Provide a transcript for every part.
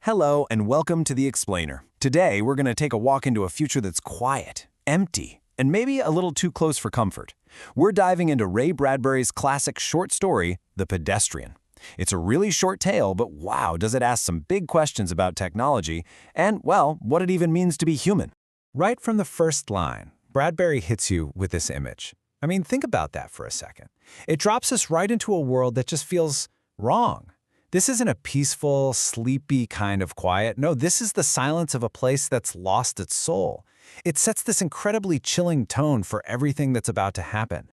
Hello and welcome to The Explainer. Today we're going to take a walk into a future that's quiet, empty, and maybe a little too close for comfort. We're diving into Ray Bradbury's classic short story, The Pedestrian. It's a really short tale, but wow, does it ask some big questions about technology and, well, what it even means to be human. Right from the first line, Bradbury hits you with this image. I mean, think about that for a second. It drops us right into a world that just feels wrong. This isn't a peaceful, sleepy kind of quiet. No, this is the silence of a place that's lost its soul. It sets this incredibly chilling tone for everything that's about to happen.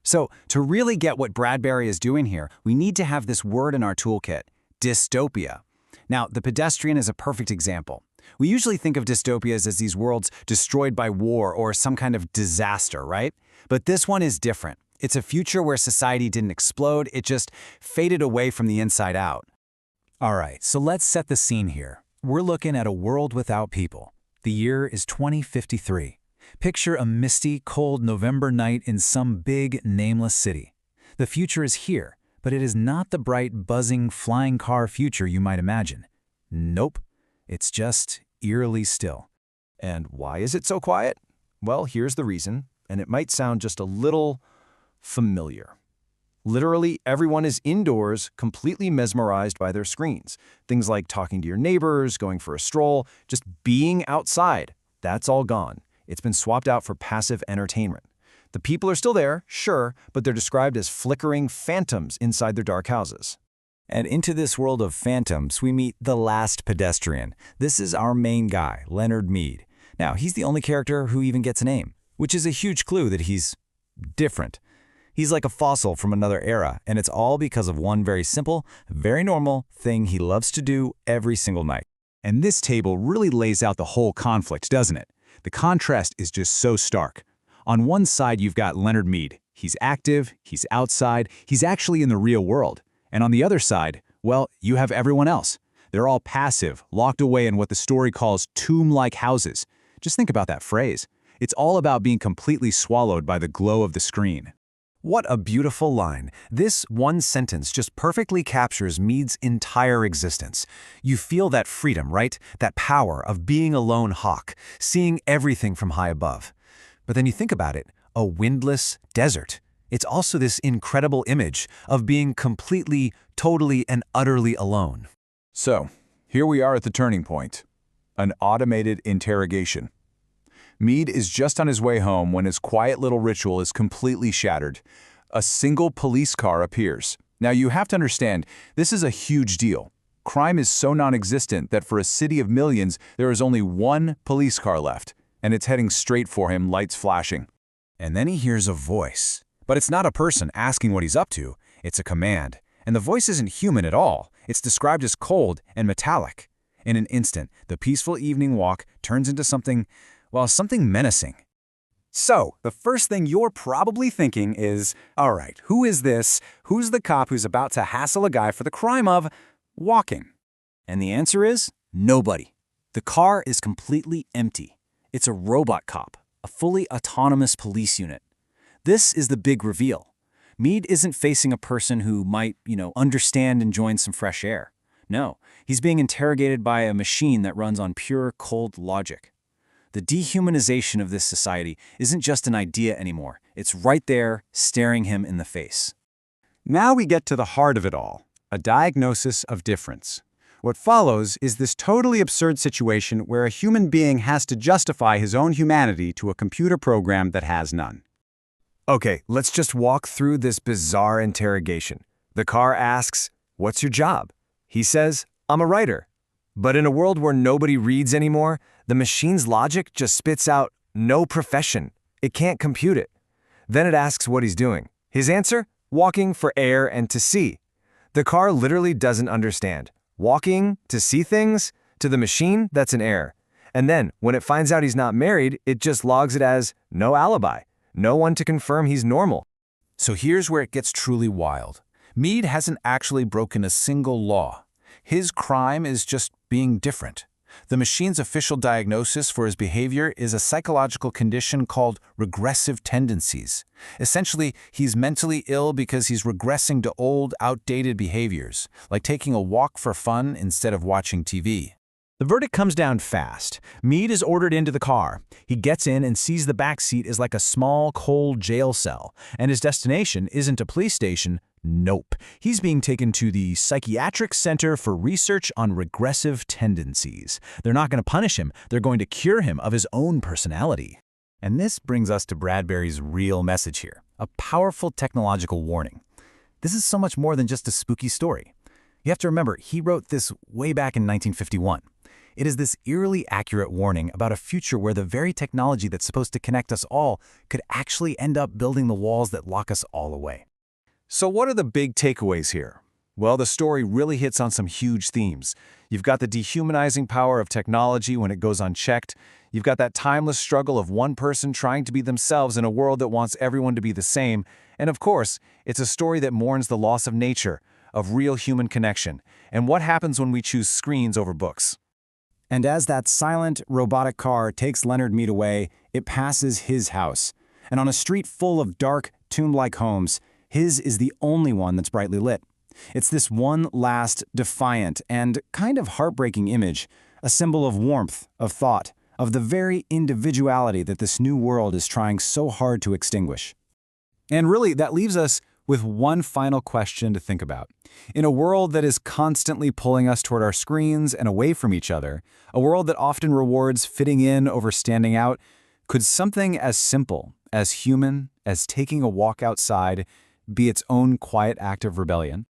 So, to really get what Bradbury is doing here, we need to have this word in our toolkit, dystopia. Now, The Pedestrian is a perfect example. We usually think of dystopias as these worlds destroyed by war or some kind of disaster, right? But this one is different. It's a future where society didn't explode, it just faded away from the inside out. All right, so let's set the scene here. We're looking at a world without people. The year is 2053. Picture a misty, cold November night in some big, nameless city. The future is here, but it is not the bright, buzzing, flying car future you might imagine. Nope, it's just eerily still. And why is it so quiet? Well, here's the reason, and it might sound just a little familiar. Literally, everyone is indoors, completely mesmerized by their screens. Things like talking to your neighbors, going for a stroll, just being outside. That's all gone. It's been swapped out for passive entertainment. The people are still there, sure, but they're described as flickering phantoms inside their dark houses. And into this world of phantoms, we meet the last pedestrian. This is our main guy, Leonard Mead. Now, he's the only character who even gets a name, which is a huge clue that he's different. He's like a fossil from another era, and it's all because of one very simple, very normal thing he loves to do every single night. And this table really lays out the whole conflict, doesn't it? The contrast is just so stark. On one side, you've got Leonard Mead. He's active, he's outside, he's actually in the real world. And on the other side, well, you have everyone else. They're all passive, locked away in what the story calls tomb-like houses. Just think about that phrase. It's all about being completely swallowed by the glow of the screen. What a beautiful line. This one sentence just perfectly captures Mead's entire existence. You feel that freedom, right? That power of being a lone hawk, seeing everything from high above. But then you think about it, a windless desert. It's also this incredible image of being completely, totally, and utterly alone. So, here we are at the turning point. An automated interrogation. Mead is just on his way home when his quiet little ritual is completely shattered. A single police car appears. Now you have to understand, this is a huge deal. Crime is so non-existent that for a city of millions, there is only one police car left, and it's heading straight for him, lights flashing. And then he hears a voice. But it's not a person asking what he's up to, it's a command. And the voice isn't human at all. It's described as cold and metallic. In an instant, the peaceful evening walk turns into something menacing. So, the first thing you're probably thinking is, all right, who is this? Who's the cop who's about to hassle a guy for the crime of walking? And the answer is nobody. The car is completely empty. It's a robot cop, a fully autonomous police unit. This is the big reveal. Mead isn't facing a person who might, understand and join some fresh air. No, he's being interrogated by a machine that runs on pure, cold logic. The dehumanization of this society isn't just an idea anymore. It's right there, staring him in the face. Now we get to the heart of it all, a diagnosis of difference. What follows is this totally absurd situation where a human being has to justify his own humanity to a computer program that has none. Okay, let's just walk through this bizarre interrogation. The car asks, "What's your job?" He says, "I'm a writer." But in a world where nobody reads anymore, the machine's logic just spits out no profession. It can't compute it. Then it asks what he's doing. His answer? Walking for air and to see. The car literally doesn't understand. Walking to see things? To the machine, that's an error. And then, when it finds out he's not married, it just logs it as no alibi. No one to confirm he's normal. So here's where it gets truly wild. Mead hasn't actually broken a single law. His crime is just being different. The machine's official diagnosis for his behavior is a psychological condition called regressive tendencies. Essentially, he's mentally ill because he's regressing to old, outdated behaviors, like taking a walk for fun instead of watching TV. The verdict comes down fast. Mead is ordered into the car. He gets in and sees the back seat is like a small, cold jail cell, and his destination isn't a police station. Nope. He's being taken to the Psychiatric Center for Research on Regressive Tendencies. They're not going to punish him. They're going to cure him of his own personality. And this brings us to Bradbury's real message here, a powerful technological warning. This is so much more than just a spooky story. You have to remember, he wrote this way back in 1951. It is this eerily accurate warning about a future where the very technology that's supposed to connect us all could actually end up building the walls that lock us all away. So what are the big takeaways here? Well, the story really hits on some huge themes. You've got the dehumanizing power of technology when it goes unchecked. You've got that timeless struggle of one person trying to be themselves in a world that wants everyone to be the same. And of course, it's a story that mourns the loss of nature, of real human connection, and what happens when we choose screens over books. And as that silent, robotic car takes Leonard Mead away, it passes his house. And on a street full of dark, tomb-like homes, his is the only one that's brightly lit. It's this one last, defiant, and kind of heartbreaking image, a symbol of warmth, of thought, of the very individuality that this new world is trying so hard to extinguish. And really, that leaves us with one final question to think about. In a world that is constantly pulling us toward our screens and away from each other, a world that often rewards fitting in over standing out, could something as simple, as human, as taking a walk outside be its own quiet act of rebellion?